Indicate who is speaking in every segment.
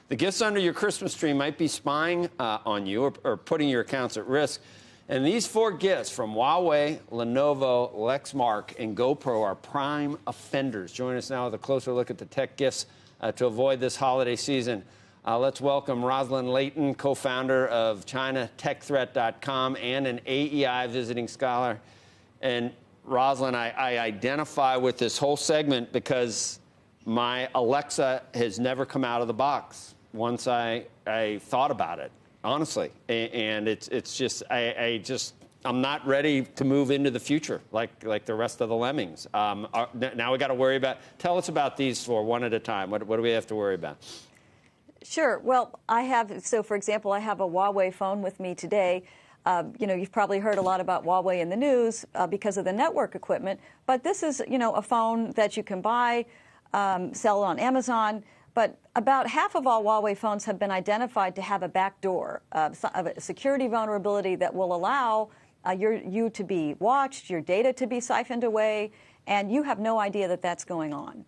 Speaker 1: The gifts under your Christmas tree might be spying on you or putting your accounts at risk. And these 4 gifts from Huawei, Lenovo, Lexmark, and GoPro are prime offenders. Join us now with a closer look at the tech gifts to avoid this holiday season. Let's welcome Roslyn Layton, co-founder of ChinaTechThreat.com and an AEI visiting scholar. And Roslyn, I identify with this whole segment because my Alexa has never come out of the box once I thought about it. Honestly, and it's just I'm not ready to move into the future like the rest of the lemmings. Now we got to worry about. Tell us about these 4 one at a time. What do we have to worry about?
Speaker 2: Sure. Well, for example, I have a Huawei phone with me today. You've probably heard a lot about Huawei in the news because of the network equipment. But this is, a phone that you can buy, sell on Amazon. But about half of all Huawei phones have been identified to have a backdoor, a security vulnerability that will allow you to be watched, your data to be siphoned away, and you have no idea that that's going on.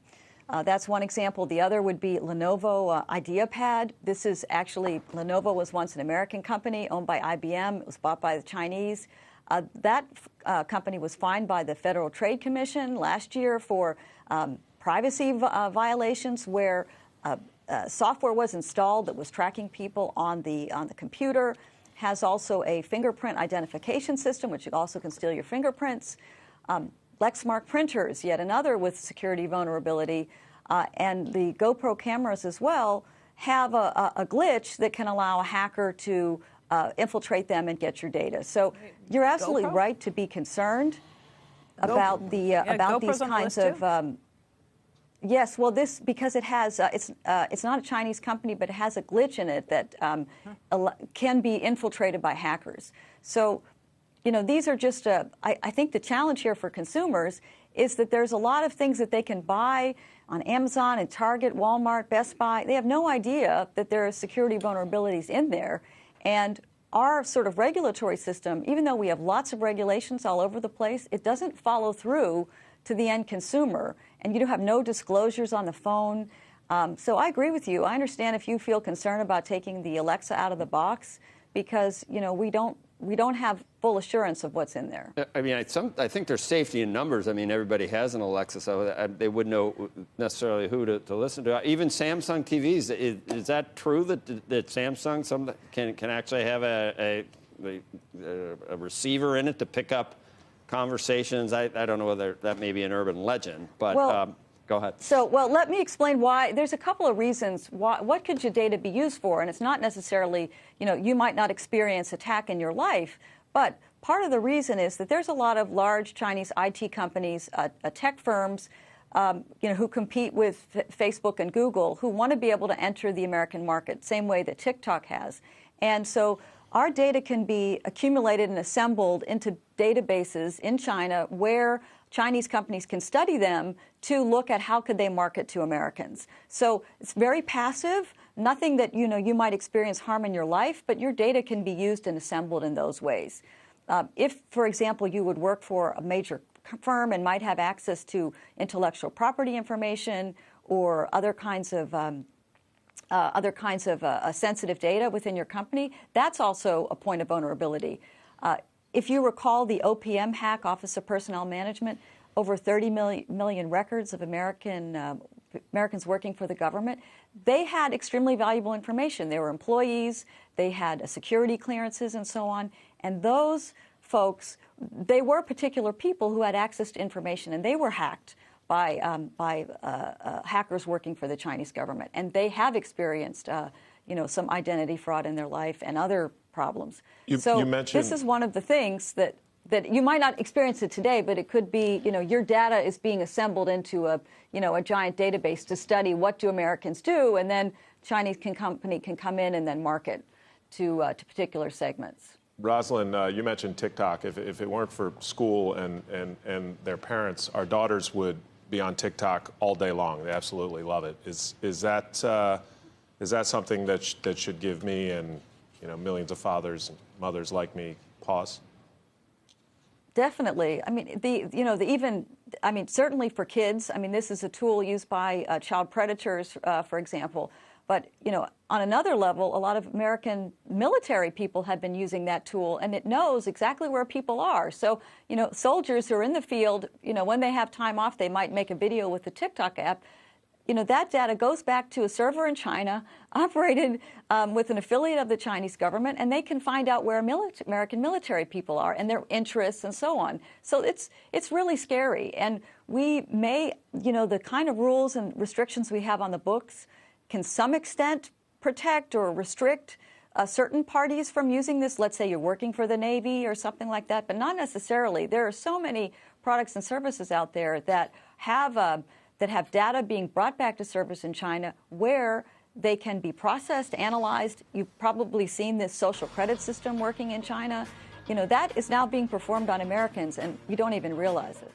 Speaker 2: That's one example. The other would be Lenovo IdeaPad. This is actually, Lenovo was once an American company owned by IBM. It was bought by the Chinese. That company was fined by the Federal Trade Commission last year for privacy violations where software was installed that was tracking people on the computer, has also a fingerprint identification system, which also can steal your fingerprints. Lexmark printers, yet another with security vulnerability, and the GoPro cameras as well have a glitch that can allow a hacker to infiltrate them and get your data. So you're absolutely right to be concerned about these kinds of. Yes, well, because it has, it's not a Chinese company, but it has a glitch in it that can be infiltrated by hackers. So, these are just, I think the challenge here for consumers is that there's a lot of things that they can buy on Amazon and Target, Walmart, Best Buy. They have no idea that there are security vulnerabilities in there. And our sort of regulatory system, even though we have lots of regulations all over the place, it doesn't follow through to the end consumer, and you have no disclosures on the phone. So I agree with you. I understand if you feel concerned about taking the Alexa out of the box because we don't have full assurance of what's in there.
Speaker 1: I mean, I think there's safety in numbers. I mean, everybody has an Alexa, so they wouldn't know necessarily who to listen to. Even Samsung TVs, is that true that Samsung can actually have a receiver in it to pick up conversations? I don't know whether that may be an urban legend, but go ahead.
Speaker 2: So, let me explain why. There's a couple of reasons. What could your data be used for? And it's not necessarily, you might not experience attack in your life, but part of the reason is that there's a lot of large Chinese IT companies, tech firms, who compete with Facebook and Google, who want to be able to enter the American market, same way that TikTok has. And so our data can be accumulated and assembled into databases in China where Chinese companies can study them to look at how could they market to Americans. So it's very passive, nothing that you might experience harm in your life, but your data can be used and assembled in those ways. If, for example, you would work for a major firm and might have access to intellectual property information or other kinds of sensitive data within your company, that's also a point of vulnerability. If you recall the OPM hack, Office of Personnel Management, over 30 million records of Americans working for the government, they had extremely valuable information. They were employees, they had security clearances and so on, and those folks, they were particular people who had access to information, and they were hacked by hackers working for the Chinese government, and they have experienced, some identity fraud in their life and other problems. You mentioned this is one of the things that you might not experience it today, but it could be, your data is being assembled into a giant database to study what do Americans do, and then Chinese company can come in and then market to particular segments.
Speaker 3: Roslyn, you mentioned TikTok. If it weren't for school and their parents, our daughters would be on TikTok all day long. They absolutely love it. Is that something that should give me and millions of fathers and mothers like me pause?
Speaker 2: Definitely. I mean, certainly for kids. I mean, this is a tool used by child predators, for example. But, on another level, a lot of American military people have been using that tool, and it knows exactly where people are. So, soldiers who are in the field, when they have time off, they might make a video with the TikTok app. That data goes back to a server in China, operated with an affiliate of the Chinese government, and they can find out where American military people are and their interests and so on. So it's really scary. And we may, the kind of rules and restrictions we have on the books can some extent protect or restrict certain parties from using this. Let's say you're working for the Navy or something like that, but not necessarily. There are so many products and services out there that have data being brought back to servers in China where they can be processed, analyzed. You've probably seen this social credit system working in China. That is now being performed on Americans, and you don't even realize it.